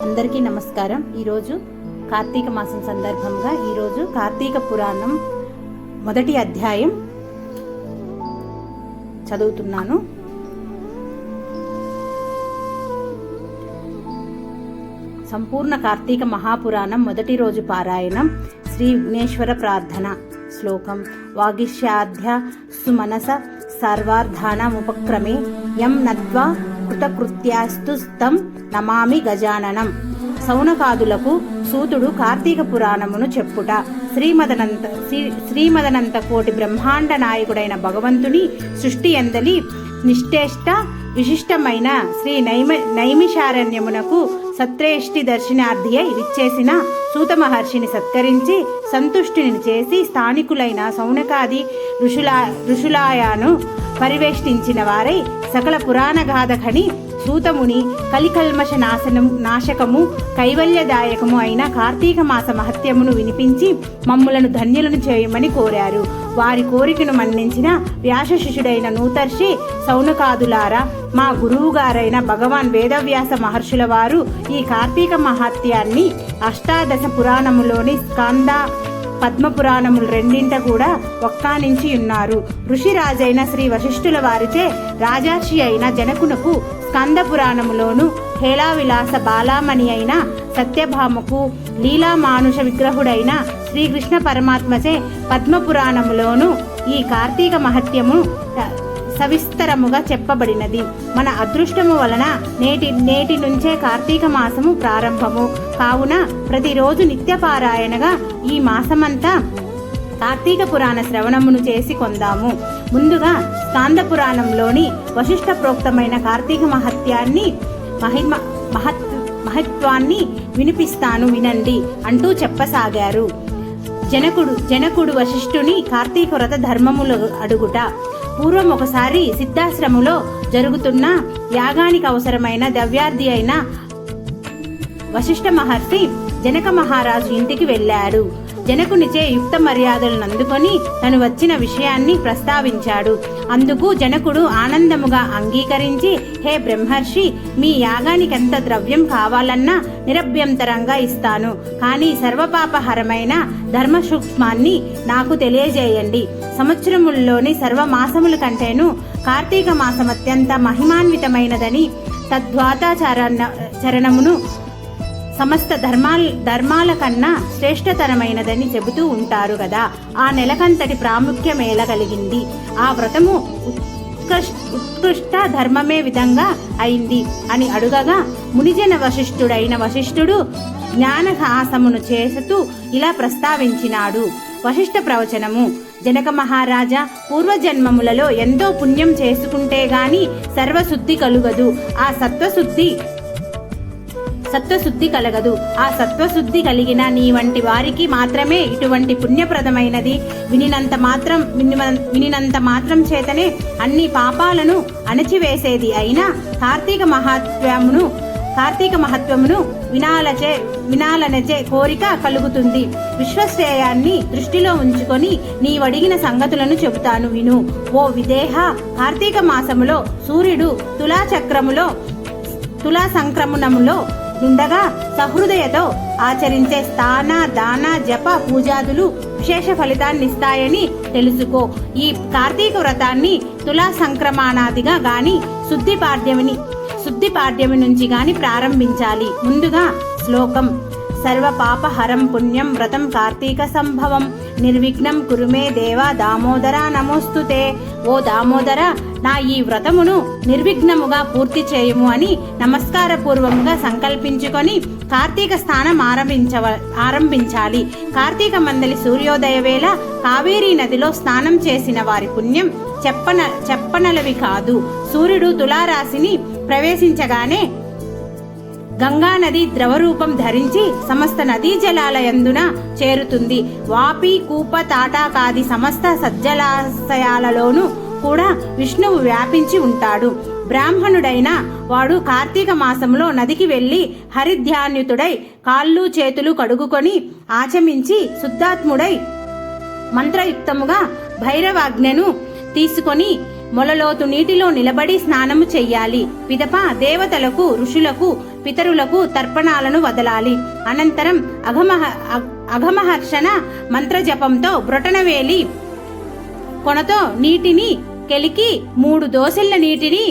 అందరికీ నమస్కారం. ఈరోజు కార్తీక మాసం సందర్భంగా ఈరోజు కార్తీక పురాణం మొదటి అధ్యాయం చదువుతున్నాను. సంపూర్ణ కార్తీక మహాపురాణం మొదటి రోజు పారాయణం. శ్రీ విఘ్నేశ్వర ప్రార్థన. శ్లోకం. వాగిష్యాధ్య సుమనస సర్వార్థానముపక్రమే యం నత్వా కృతకృత్యాస్తు తం నమామి గజాననం. సౌనకాదులకు సూతుడు కార్తీక పురాణమును చెప్పుట. శ్రీమదనంత కోటి బ్రహ్మాండ నాయకుడైన భగవంతుని సృష్టి ఎందలి నిష్టేష్ట విశిష్టమైన శ్రీ నైమిషారణ్యమునకు సత్రేష్టి దర్శనార్థి అయి విచ్చేసిన సూత మహర్షిని సత్కరించి సంతుష్టిని చేసి స్థానికులైన సౌనకాది ఋషులాయాను పరివేష్టించిన వారై సకల పురాణగాథకని సూతముని కలికల్మష నాశకము కైవల్యదాయకము అయిన కార్తీక మాస మహత్యమును వినిపించి మమ్ములను ధన్యులను చేయమని కోరారు. వారి కోరికను మన్నించిన వ్యాస శిష్యుడైన నూతర్షి సౌనకాదులారా, మా గురువుగారైన భగవాన్ వేదవ్యాస మహర్షుల వారు ఈ కార్తీక మహత్యాన్ని అష్టాదశ పురాణములోని స్కంద పద్మ పురాణములు రెండింట కూడా ఒక్కానించి ఉన్నారు. ఋషిరాజైన శ్రీ వశిష్ఠుల వారిచే రాజర్షి అయిన జనకునకు స్కంద పురాణములోను, హేళావిలాస బాలామణి అయిన సత్యభామకు, లీలా మానుష విగ్రహుడైన శ్రీకృష్ణ పరమాత్మచే పద్మపురాణములోను ఈ కార్తీక మహత్యము సవిస్తరముగా చెప్పబడినది. మన అదృష్టము వలన నేటి నుంచే కార్తీక మాసము ప్రారంభము కావున ప్రతిరోజు నిత్యపారాయణగా ఈ మాసమంతా కార్తీక పురాణ శ్రవణమును చేసి కొందాము. ముందుగా స్కాంద పురాణంలోని వశిష్ఠ ప్రోక్తమైన కార్తీక మహత్యాన్ని మహత్వాన్ని వినిపిస్తాను వినండి అంటూ చెప్పసాగారు. జనకుడు వశిష్ఠుని కార్తీక వ్రత ధర్మములు అడుగుట. పూర్వం ఒకసారి సిద్ధాశ్రములో జరుగుతున్న యాగానికి అవసరమైన ద్రవ్యార్థి అయిన వశిష్ఠ మహర్షి జనక మహారాజు ఇంటికి వెళ్ళాడు. జనకునిచే యుక్త మర్యాదలను అందుకొని తను వచ్చిన విషయాన్ని ప్రస్తావించాడు. అందుకు జనకుడు ఆనందముగా అంగీకరించి, హే బ్రహ్మర్షి, మీ యాగానికెంత ద్రవ్యం కావాలన్నా నిరభ్యంతరంగా ఇస్తాను. కానీ సర్వపాపహరమైన ధర్మ సూక్ష్మాన్ని నాకు తెలియజేయండి. సంవత్సరముల్లోని సర్వమాసముల కంటేను కార్తీక మాసం అత్యంత మహిమాన్వితమైనదని, తద్వాతాచరణమును సమస్త ధర్మాల కన్నా శ్రేష్టతరమైనదని చెబుతూ ఉంటారు కదా. ఆ నెలకంతటి ప్రాముఖ్యమేలా కలిగింది? ఆ వ్రతము ఉత్కృష్ట ధర్మమే విధంగా అయింది అని అడుగగా, మునిజన వశిష్ఠుడైన వశిష్ఠుడు జ్ఞానహాసమును చేస్తూ ఇలా ప్రస్తావించినాడు. వశిష్ఠ ప్రవచనము. జనక మహారాజా, పూర్వజన్మములలో ఎంతో పుణ్యం చేసుకుంటే గాని సర్వశుద్ధి కలుగదు. ఆ సత్వశుద్ధి కలగదు. ఆ సత్వశుద్ధి కలిగిన నీ వంటి వారికి మాత్రమే ఇటువంటి పుణ్యప్రదమైనది. వినినంత మాత్రం చేతనే అన్ని పాపాలను అణచివేసేది అయిన కార్తీక మహత్వమును వినాలనచే కోరిక కలుగుతుంది. విశ్వశ్రేయాన్ని దృష్టిలో ఉంచుకొని నీవడిగిన సంగతులను చెబుతాను విను. ఓ విదేహ, కార్తీక మాసములో సూర్యుడు తులా సంక్రమణములో ఉండగా సహృదయతో ఆచరించే స్థాన దాన జప పూజాదులు విశేష ఫలితాన్నిస్తాయని తెలుసుకో. ఈ కార్తీక వ్రతాన్ని తులా సంక్రమణాదిగా గాని శుద్ధి పాడ్యమి నుంచి గాని ప్రారంభించాలి. ముందుగా శ్లోకం. సర్వపాపహరం పుణ్యం వ్రతం కార్తీక సంభవం నిర్విఘ్నం కురుమే దేవ దామోదర నమోస్తుతే. ఓ దామోదర, నా ఈ వ్రతమును నిర్విఘ్నముగా పూర్తి చేయుము అని నమస్కారపూర్వముగా సంకల్పించుకొని కార్తీక స్నానం ఆరంభించాలి. కార్తీక మందలి సూర్యోదయ వేళ కావేరీ నదిలో స్నానం చేసిన వారి పుణ్యం చెప్పనలవి కాదు. సూర్యుడు తులారాశిని ప్రవేశించగానే గంగా నది ద్రవరూపం ధరించి సమస్త నదీ జలాలయందున చేరుతుంది. వాపి, కూప, తాటాకాది సమస్త సజ్జలాశయాలలోనూ కూడా విష్ణువు వ్యాపించి ఉంటాడు. బ్రాహ్మణుడైన వాడు కార్తీక మాసంలో నదికి వెళ్లి హరిధ్యాన్యుతుడై కాళ్ళు చేతులు కడుగుకొని ఆచమించి శుద్ధాత్ముడై మంత్రయుక్తముగా భైరవాజ్ఞను తీసుకొని మొలలోతు నీటిలో నిలబడి స్నానము చెయ్యాలి. పిదప దేవతలకు, ఋషులకు, పితరులకు తర్పణాలను వదలాలి. అనంతరం అఘమహర్షణ మంత్రజపంతో బ్రొటనవేలి కొనతో నీటిని కెలికి 3 దోసెళ్ల నీటిని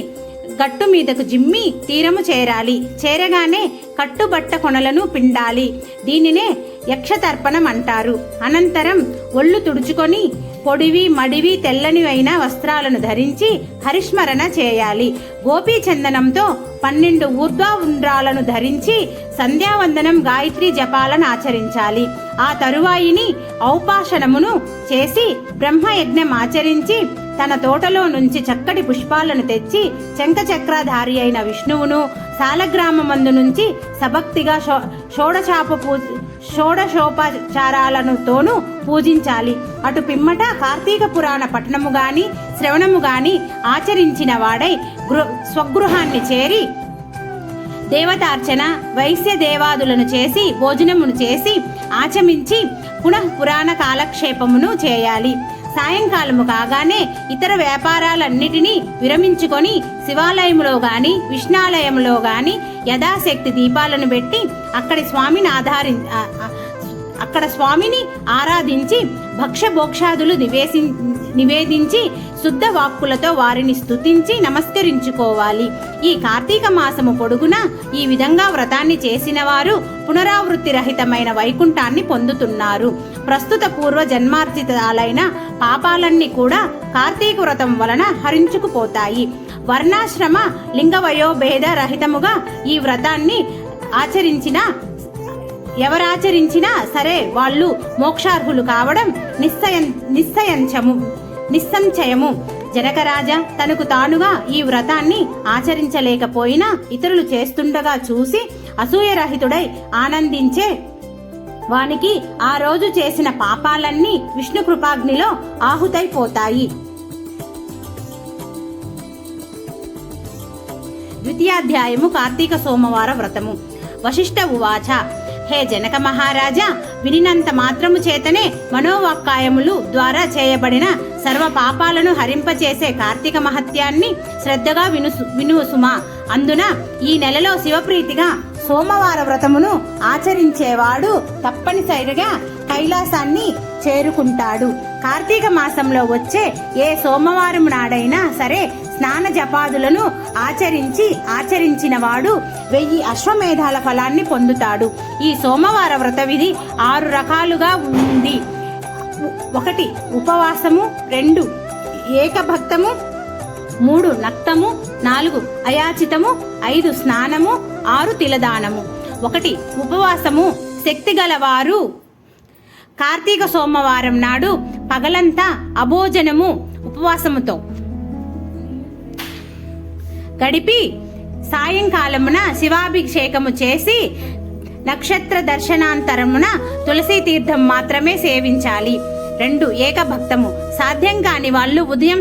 గట్టు మీదకు జిమ్మి తీరము చేరాలి. చేరగానే కట్టుబట్ట కొనలను పిండాలి. దీనినే యక్షతర్పణం అంటారు. అనంతరం ఒళ్ళు తుడుచుకొని పొడివి మడివి తెల్లని అయిన వస్త్రాలను ధరించి హరిస్మరణ చేయాలి. గోపీ చందనంతో 12 ఊర్ధ్వపుండ్రాలను ధరించి సంధ్యావందనం, గాయత్రి జపాలను ఆచరించాలి. ఆ తరువాయిని ఔపాసనమును చేసి బ్రహ్మయజ్ఞం ఆచరించి తన తోటలో నుంచి చక్కటి పుష్పాలను తెచ్చి శంఖచక్రధారి అయిన విష్ణువును సాలగ్రామమందు నుంచి సభక్తిగా షోడశోపచారాలతోనూ పూజించాలి. అటు పిమ్మట కార్తీక పురాణ పఠనము గాని శ్రవణము గాని ఆచరించిన వాడై స్వగృహాన్ని చేరి దేవతార్చన, వైశ్య దేవాదులను చేసి భోజనమును చేసి ఆచమించి పురాణ కాలక్షేపమును చేయాలి. సాయంకాలము కాగానే ఇతర వ్యాపారాలన్నిటినీ విరమించుకొని శివాలయములో గాని విష్ణాలయంలో గాని యథాశక్తి దీపాలను పెట్టి అక్కడ స్వామిని ఆరాధించి భక్షభోక్షాదులు నివేదించి శుద్ధ వాక్కులతో వారిని స్తుతించి నమస్కరించుకోవాలి. ఈ కార్తీక మాసము పొడుగునా ఈ విధంగా వ్రతాన్ని చేసిన వారు పునరావృత్తి రహితమైన వైకుంఠాన్ని పొందుతున్నారు. ప్రస్తుత పూర్వ జన్మార్జితాలైన పాపాలన్నీ కూడా కార్తీక వ్రతం వలన హరించుకుపోతాయి. వర్ణాశ్రమ లింగవయోభేద రహితముగా ఈ వ్రతాన్ని ఎవరాచరించినా సరే వాళ్ళు మోక్షార్హులు కావడం నిస్సంశయము. జనకరాజా తనకు తానుగా ఈ వ్రతాన్ని ఆచరించలేకపోయినా ఇతరులు చేస్తుండగా చూసి అసూయరహితుడై ఆనందించే వానికి ఆ రోజు చేసిన పాపాలన్నీ విష్ణు కృపాగ్నిలో ఆహుతైపోతాయి. ద్వితీయాధ్యాయము కార్తీక సోమవార వ్రతము. వశిష్ఠ ఉవాచ హే జనక మహారాజా, వినినంత మాత్రము చేతనే మనోవాక్కాయములు ద్వారా చేయబడిన సర్వ పాపాలను హరింపచేసే కార్తీక మహత్యాన్ని శ్రద్ధగా వినుసుమా. అందున ఈ నెలలో శివప్రీతిగా సోమవార వ్రతమును ఆచరించేవాడు తప్పనిసరిగా కైలాసాన్ని చేరుకుంటాడు. కార్తీక మాసంలో వచ్చే ఏ సోమవారం నాడైనా సరే స్నాన జపాదులను ఆచరించిన వాడు 1000 అశ్వమేధాల ఫలాన్ని పొందుతాడు. ఈ సోమవార వ్రత విధి 6 రకాలుగా ఉంది. 1 ఉపవాసము, 2 ఏకభక్తము, 3 నక్తము, 4 అయాచితము, 5 స్నానము, 6 తిలదానము. 1 ఉపవాసము. శక్తి గలవారు కార్తీక సోమవారం నాడు పగలంతా అభోజనము ఉపవాసముతో గడిపి సాయంకాలమున శివాభిషేకము చేసి నక్షత్ర దర్శనాంతరమున తులసీ తీర్థం మాత్రమే సేవించాలి. 2 ఏకభక్తము. సాధ్యం కాని వాళ్ళు ఉదయం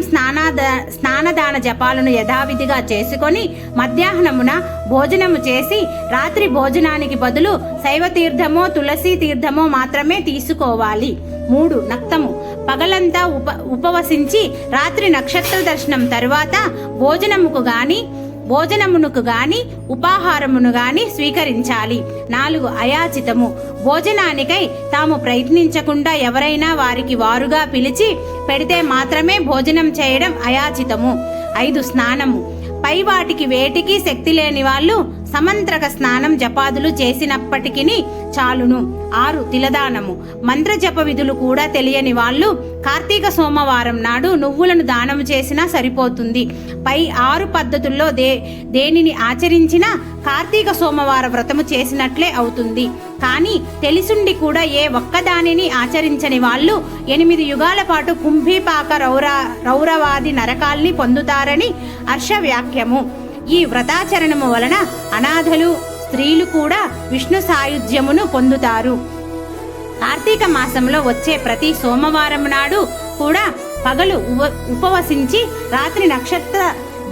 స్నానదాన జపాలను యథావిధిగా చేసుకొని మధ్యాహ్నమున భోజనము చేసి రాత్రి భోజనానికి బదులు శైవ తీర్థమో తులసీ తీర్థమో మాత్రమే తీసుకోవాలి. 3 నక్తము. పగలంతా ఉపవసించి రాత్రి నక్షత్ర దర్శనం తరువాత భోజనమునకు గాని ఉపాహారమును గాని స్వీకరించాలి. 4 అయాచితము. భోజనానికై తాము ప్రయత్నించకుండా ఎవరైనా వారికి వారుగా పిలిచి పెడితే మాత్రమే భోజనం చేయడం అయాచితము. 5 స్నానము. పై వాటికి వేటికి శక్తి లేని వాళ్ళు సమంత్రక స్నానం జపాదులు చేసినప్పటికీ చాలును. 6 తిలదానము. మంత్ర జప విధులు కూడా తెలియని వాళ్ళు కార్తీక సోమవారం నాడు నువ్వులను దానము చేసినా సరిపోతుంది. పై 6 పద్ధతుల్లో దేనిని ఆచరించినా కార్తీక సోమవార వ్రతము చేసినట్లే అవుతుంది. కానీ తెలిసుండి కూడా ఏ ఒక్కదానిని ఆచరించని వాళ్ళు 8 యుగాల పాటు కుంభీపాక రౌరవాది నరకాల్ని పొందుతారని హర్షవ్యాఖ్యము. ఈ వ్రతాచరణము వలన అనాథలు, స్త్రీలు కూడా విష్ణు సాయుధ్యమును పొందుతారు. కార్తీక మాసంలో వచ్చే ప్రతి సోమవారం నాడు కూడా పగలు ఉపవసించి రాత్రి నక్షత్ర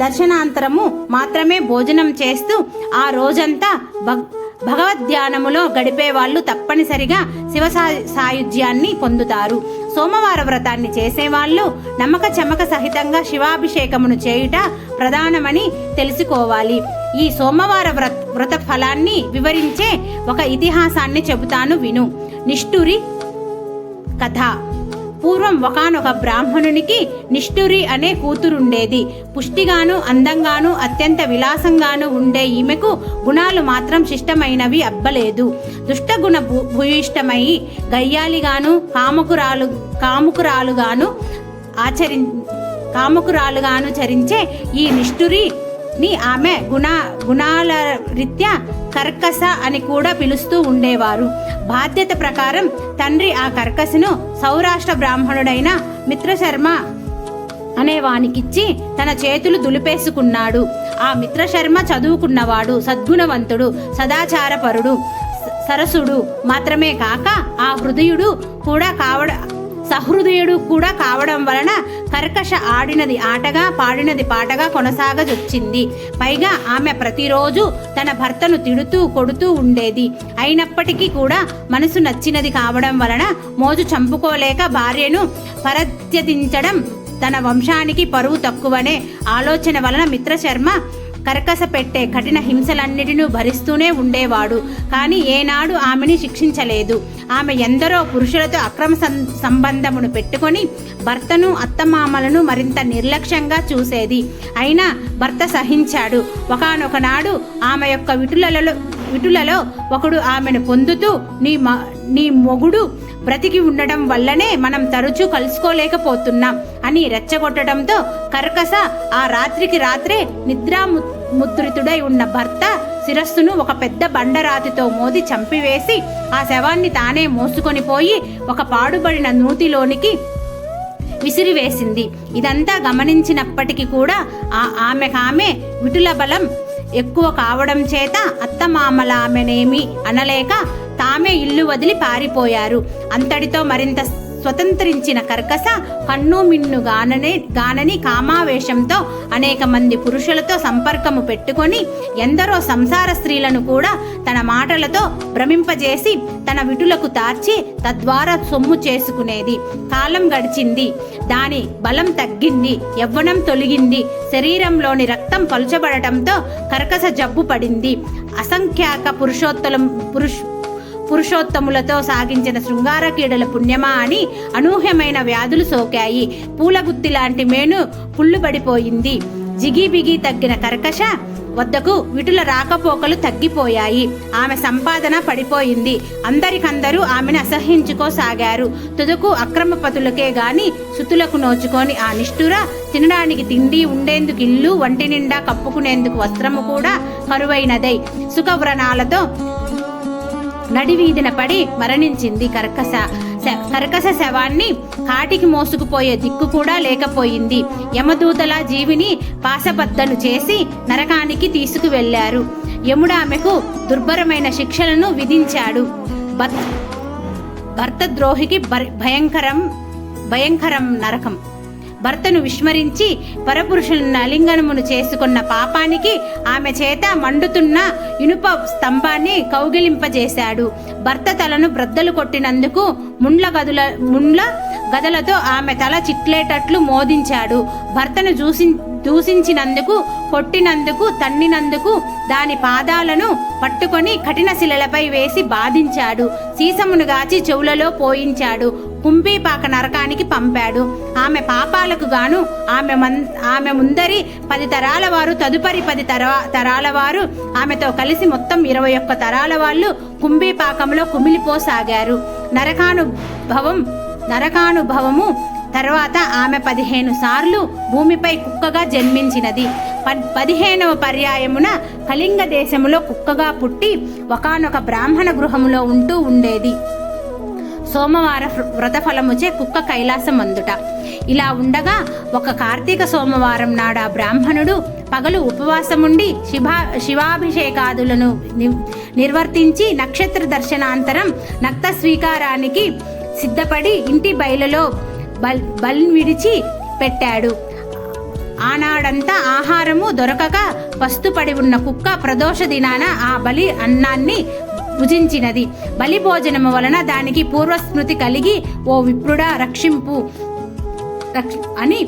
దర్శనాంతరము మాత్రమే భోజనం చేస్తూ ఆ రోజంతా భగవద్ధ్యానములో గడిపే వాళ్ళు తప్పనిసరిగా శివ సాయుధ్యాన్ని పొందుతారు. సోమవార వ్రతాన్ని చేసేవాళ్ళు నమ్మక చమక సహితంగా శివాభిషేకమును చేయుట ప్రధానమని తెలుసుకోవాలి. ఈ సోమవార వ్రత ఫలాన్ని వివరించే ఒక ఇతిహాసాన్ని చెబుతాను విను. నిష్ఠురి కథ. పూర్వం ఒకానొక బ్రాహ్మణునికి నిష్ఠురి అనే కూతురుండేది. పుష్టిగాను అందంగాను అత్యంత విలాసంగాను ఉండే ఈమెకు గుణాలు మాత్రం శిష్టమైనవి అబ్బలేదు. దుష్టగుణ భూయిష్టమై గయ్యాలిగాను కాముకురాలుగాను చరించే ఈ నిష్ఠురిని ఆమె గుణాల రీత్యా కర్కస అని కూడా పిలుస్తూ ఉండేవారు. బాధ్యత ప్రకారం తండ్రి ఆ కర్కశను సౌరాష్ట్ర బ్రాహ్మణుడైన మిత్రశర్మ అనేవానికిచ్చి తన చేతులు దులిపేసుకున్నాడు. ఆ మిత్రశర్మ చదువుకున్నవాడు, సద్గుణవంతుడు, సదాచారపరుడు, సరసుడు మాత్రమే కాక ఆ సహృదయుడు కూడా కావడం వలన కర్కశ ఆడినది ఆటగా పాడినది పాటగా కొనసాగజొచ్చింది. పైగా ఆమె ప్రతిరోజు తన భర్తను తిడుతూ కొడుతూ ఉండేది. అయినప్పటికీ కూడా మనసు నచ్చినది కావడం వలన మోజు చంపుకోలేక భార్యను పరత్యజించడం తన వంశానికి పరువు తక్కువనే ఆలోచన వలన మిత్రశర్మ కర్కస పెట్టే కఠిన హింసలన్నిటినీ భరిస్తూనే ఉండేవాడు. కానీ ఏనాడు ఆమెని శిక్షించలేదు. ఆమె ఎందరో పురుషులతో అక్రమ సంబంధమును పెట్టుకొని భర్తను అత్తమామలను మరింత నిర్లక్ష్యంగా చూసేది. అయినా భర్త సహించాడు. ఒకానొక నాడు ఆమె యొక్క విటులలో ఒకడు ఆమెను పొందుతూ నీ మొగుడు బ్రతికి ఉండడం వల్లనే మనం తరచూ కలుసుకోలేకపోతున్నాం అని రెచ్చగొట్టడంతో కర్కస ఆ రాత్రికి రాత్రే నిద్రాముద్రితుడై ఉన్న భర్త శిరస్సును ఒక పెద్ద బండరాతితో మోది చంపివేసి ఆ శవాన్ని తానే మోసుకొని పోయి ఒక పాడుబడిన నూతిలోనికి విసిరివేసింది. ఇదంతా గమనించినప్పటికీ కూడా ఆమె విటుల బలం ఎక్కువ కావడం చేత అత్తమామలామెనేమి అనలేక తామే ఇల్లు వదిలి పారిపోయారు. అంతటితో మరింత స్వతంత్రించిన కర్కస కన్ను మిన్ను గానని కామావేశంతో అనేక మంది పురుషులతో సంపర్కము పెట్టుకొని ఎందరో సంసార స్త్రీలను కూడా తన మాటలతో భ్రమింపజేసి తన విటులకు తార్చి తద్వారా సొమ్ము చేసుకునేది. కాలం గడిచింది. దాని బలం తగ్గింది, యవ్వనం తొలగింది, శరీరంలోని రక్తం పలుచబడటంతో కర్కస జబ్బు పడింది. అసంఖ్యాక పురుషోత్తములతో సాగించిన శృంగార క్రీడల పుణ్యమా అని అనూహ్యమైన వ్యాధులు సోకాయి. పూలగుత్తి లాంటి మేను పుల్లుబడిపోయింది. జిగిబిగి తగ్గిన కర్కశ వద్దకు విటుల రాకపోకలు తగ్గిపోయాయి. ఆమె సంపాదన పడిపోయింది. అందరికందరూ ఆమెను అసహ్యించుకోసాగారు. తుదకు అక్రమపతులకే గాని శుతులకు నోచుకొని ఆ నిష్ఠుర తినడానికి తిండి, ఉండేందుకు ఇల్లు, వంటి నిండా కప్పుకునేందుకు వస్త్రము కూడా కరువైనదై సుఖవ్రణాలతో నడివీధిన పడి మరణించింది. కర్కస శవాన్ని కాటికి మోసుకుపోయే దిక్కు కూడా లేకపోయింది. యమదూతల జీవిని పాశబద్దలు చేసి నరకానికి తీసుకువెళ్లారు. యముడు ఆమెకు దుర్భరమైన శిక్షలను విధించాడు. భర్త ద్రోహికి భయంకరం నరకం. భర్తను విస్మరించి పరపురుషులను అలింగనమును చేసుకున్న పాపానికి ఆమె చేత మండుతున్న ఇనుప స్తంభాన్ని కౌగిలింపజేశాడు. భర్త తలను బ్రద్దలు కొట్టినందుకు ముండ్ల గదలతో ఆమె తల చిట్లేటట్లు మోదించాడు. భర్తను దూషించినందుకు, కొట్టినందుకు, తన్నినందుకు దాని పాదాలను పట్టుకొని కఠిన శిలలపై వేసి బాధించాడు. సీసమును గాచి చెవులలో పోయించాడు. కుంభీపాక నరకానికి పంపాడు. ఆమె పాపాలకు గాను ఆమె ముందరి 10 తరాల వారు, తదుపరి 10 తరాల వారు ఆమెతో కలిసి మొత్తం 21 తరాల వాళ్ళు కుంభీపాకంలో కుమిలిపోసాగారు. నరకానుభవము తర్వాత ఆమె 15 సార్లు భూమిపై కుక్కగా జన్మించినది. 15వ పర్యాయమున కళింగ దేశములో కుక్కగా పుట్టి ఒకానొక బ్రాహ్మణ గృహములో ఉంటూ ఉండేది. సోమవార వ్రతఫలముచే కుక్క కైలాసం అందుట. ఇలా ఉండగా ఒక కార్తీక సోమవారం నాడు ఆ బ్రాహ్మణుడు పగలు ఉపవాసముండి శివాభిషేకాదులను నిర్వర్తించి నక్షత్ర దర్శనాంతరం నక్త స్వీకారానికి సిద్ధపడి ఇంటి బయలులో బలిని విడిచి పెట్టాడు. ఆనాడంతా ఆహారము దొరకక పస్తుపడి ఉన్న కుక్క ప్రదోష దినాన ఆ బలి అన్నాన్ని భుజించినది. బలి భోజనము వలన దానికి పూర్వస్మృతి కలిగి, ఓ విప్రుడా రక్షింపు అని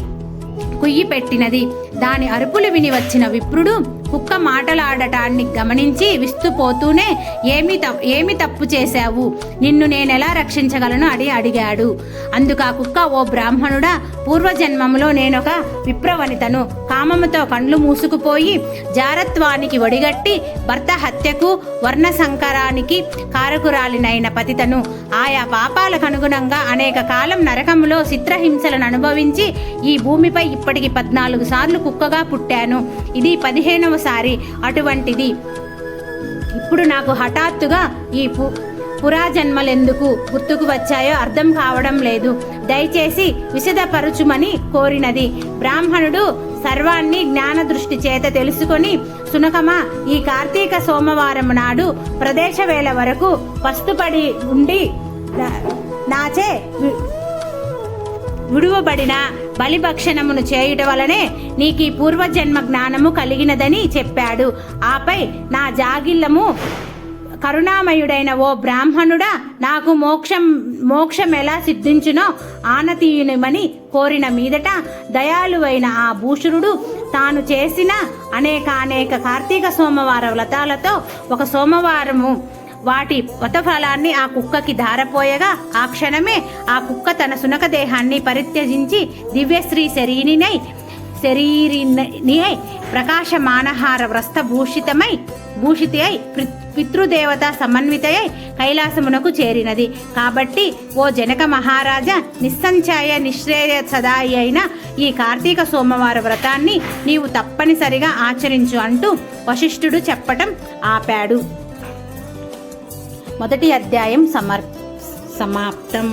కుయ్యి పెట్టినది. దాని అరుపులు విని వచ్చిన విప్రుడు కుక్క మాటలాడటాన్ని గమనించి విస్తుపోతూనే ఏమి తప్పు చేశావు, నిన్ను నేనెలా రక్షించగలను అని అడిగాడు. అందుకు ఆ కుక్క, ఓ బ్రాహ్మణుడా, పూర్వజన్మములో నేనొక విప్రవనితను. కామముతో కండ్లు మూసుకుపోయి జారత్వానికి ఒడిగట్టి భర్త హత్యకు వర్ణ సంకరానికి కారకురాలినైన పతితను. ఆయా పాపాలకు అనుగుణంగా అనేక కాలం నరకములో చిత్రహింసలను అనుభవించి ఈ భూమిపై ఇప్పటికి 14 సార్లు కుక్కగా పుట్టాను. ఇది 15వ సారి. అటువంటిది ఇప్పుడు నాకు హఠాత్తుగా ఈ పురాజన్మలెందుకు గుర్తుకు వచ్చాయో అర్థం కావడం లేదు. దయచేసి విశదపరచుమని కోరినది. బ్రాహ్మణుడు సర్వాన్ని జ్ఞాన దృష్టి చేత తెలుసుకొని, సునకమా, ఈ కార్తీక సోమవారం నాడు ప్రదేశ వేళ వరకు పస్తుపడి ఉండి నాచే విడువబడిన బలిభక్షణమును చేయుట వలనే నీకు ఈ పూర్వజన్మ జ్ఞానము కలిగినదని చెప్పాడు. ఆపై, నా జాగిల్లము కరుణామయుడైన ఓ బ్రాహ్మణుడా, నాకు మోక్షం ఎలా సిద్ధించునో ఆనతీయునిమని కోరిన మీదట దయాళువైన ఆ భూషురుడు తాను చేసిన అనేక కార్తీక సోమవార వ్రతాలతో ఒక సోమవారము వాటి వ్రతఫలాన్ని ఆ కుక్కకి ధారపోయగా ఆ క్షణమే ఆ కుక్క తన సునక దేహాన్ని పరిత్యజించి దివ్యశ్రీ శరీరిని ప్రకాశమానహార వ్రస్త భూషితి అయి పితృదేవత సమన్వితయై కైలాసమునకు చేరినది. కాబట్టి ఓ జనక మహారాజా, నిస్సంచయ నిశ్రేయ సదాయి అయిన ఈ కార్తీక సోమవార వ్రతాన్ని నీవు తప్పనిసరిగా ఆచరించు అంటూ వశిష్ఠుడు చెప్పటం ఆపాడు. మొదటి అధ్యాయం సమాప్తం.